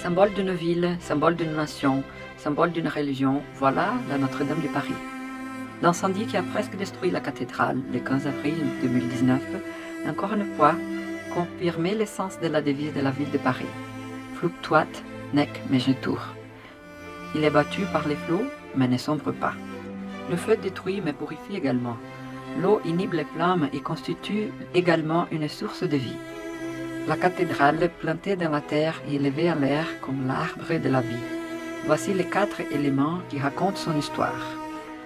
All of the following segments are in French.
Symbole d'une ville, symbole d'une nation, symbole d'une religion, voilà la Notre-Dame de Paris. L'incendie qui a presque détruit la cathédrale le 15 avril 2019, encore une fois, confirmait l'essence de la devise de la ville de Paris. Fluctuat nec megetur. Il est battu par les flots, mais ne sombre pas. Le feu détruit mais purifie également. L'eau inhibe les flammes et constitue également une source de vie. La cathédrale, plantée dans la terre et élevée en l'air comme l'arbre de la vie. Voici les 4 éléments qui racontent son histoire.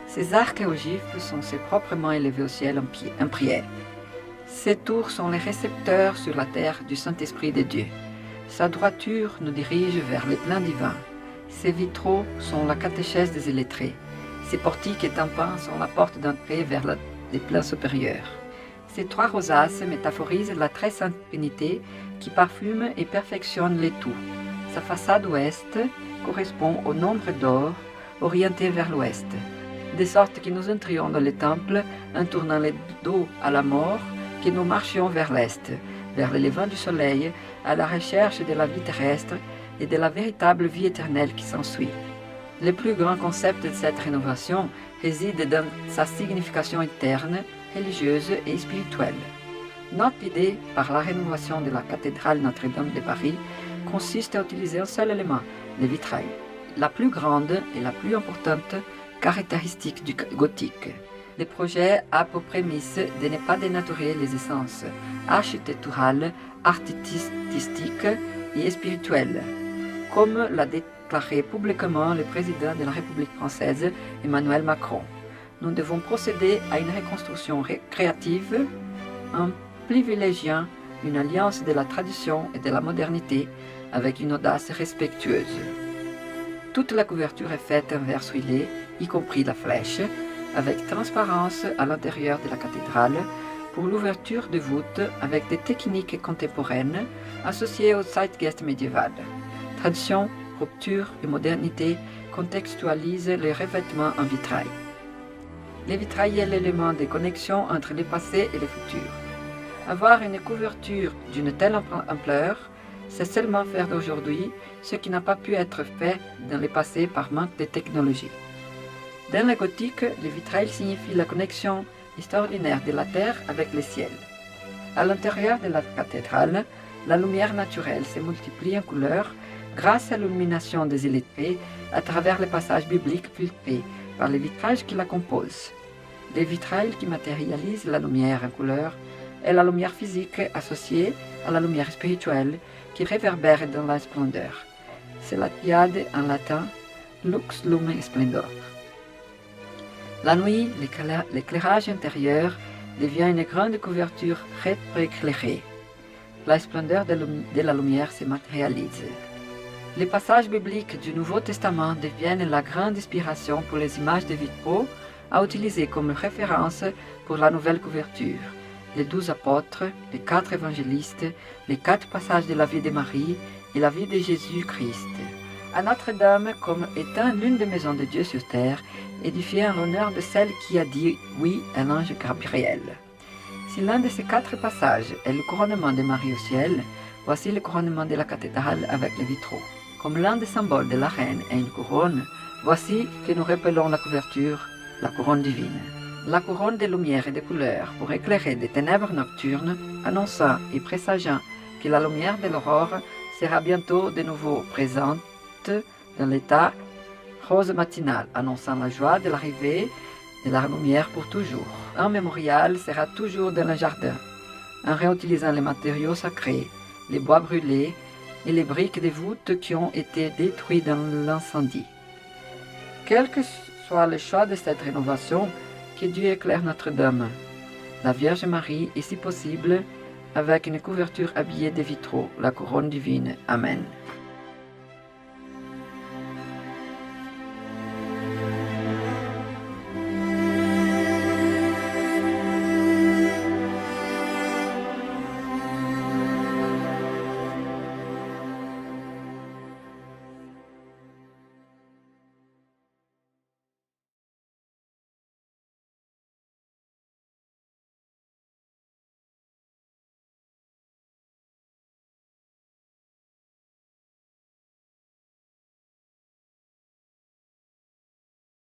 Ses arcs ogives sont ses propres mains élevées au ciel en prière. Ses tours sont les récepteurs sur la terre du Saint-Esprit de Dieu. Sa droiture nous dirige vers les plans divins. Ses vitraux sont la catéchèse des illettrés. Ses portiques et tympans sont la porte d'entrée vers les plans supérieurs. Ces 3 rosaces métaphorisent la très sainte Trinité qui parfume et perfectionne les tout. Sa façade ouest correspond au nombre d'or orienté vers l'ouest, de sorte que nous entrions dans le temple en tournant le dos à la mort, que nous marchions vers l'est, vers le levant du soleil, à la recherche de la vie terrestre et de la véritable vie éternelle qui s'ensuit. Le plus grand concept de cette rénovation réside dans sa signification interne, religieuse et spirituelle. Notre idée, par la rénovation de la cathédrale Notre-Dame de Paris, consiste à utiliser un seul élément, le vitrail, la plus grande et la plus importante caractéristique du gothique. Le projet a pour prémisse de ne pas dénaturer les essences architecturales, artistiques et spirituelles, comme l'a déclaré publiquement le président de la République française, Emmanuel Macron. Nous devons procéder à une reconstruction créative en privilégiant une alliance de la tradition et de la modernité avec une audace respectueuse. Toute la couverture est faite en verre huilé, y compris la flèche, avec transparence à l'intérieur de la cathédrale pour l'ouverture de voûtes avec des techniques contemporaines associées au zeitgeist médiéval. Tradition, rupture et modernité contextualisent les revêtements en vitrail. Le vitrail est l'élément de connexion entre le passé et le futur. Avoir une couverture d'une telle ampleur, c'est seulement faire d'aujourd'hui ce qui n'a pas pu être fait dans le passé par manque de technologie. Dans le gothique, le vitrail signifie la connexion extraordinaire de la terre avec le ciel. À l'intérieur de la cathédrale, la lumière naturelle se multiplie en couleurs grâce à l'illumination des illettrés à travers les passages bibliques filtrés par les vitrages qui la composent. Le vitrail qui matérialise la lumière en couleur est la lumière physique associée à la lumière spirituelle qui réverbère dans la splendeur. C'est la triade en latin Lux Lumen Splendor. La nuit, l'éclairage intérieur devient une grande couverture rétro-éclairée. La splendeur de la lumière se matérialise. Les passages bibliques du Nouveau Testament deviennent la grande inspiration pour les images de vitraux à utiliser comme référence pour la nouvelle couverture. Les 12 apôtres, les 4 évangélistes, les 4 passages de la vie de Marie et la vie de Jésus-Christ. À Notre-Dame comme étant l'une des maisons de Dieu sur terre, édifiée en l'honneur de celle qui a dit oui à l'ange Gabriel. Si l'un de ces 4 passages est le couronnement de Marie au ciel, voici le couronnement de la cathédrale avec les vitraux. Comme l'un des symboles de la reine est une couronne, voici que nous rappelons la couverture, la couronne divine. La couronne de lumière et de couleurs pour éclairer des ténèbres nocturnes, annonçant et présageant que la lumière de l'aurore sera bientôt de nouveau présente dans l'état rose matinal, annonçant la joie de l'arrivée de la lumière pour toujours. Un mémorial sera toujours dans le jardin, en réutilisant les matériaux sacrés, les bois brûlés et les briques de voûtes qui ont été détruites dans l'incendie. Quel que soit le choix de cette rénovation, que Dieu éclaire Notre-Dame, la Vierge Marie et si possible, avec une couverture habillée de vitraux, la couronne divine. Amen.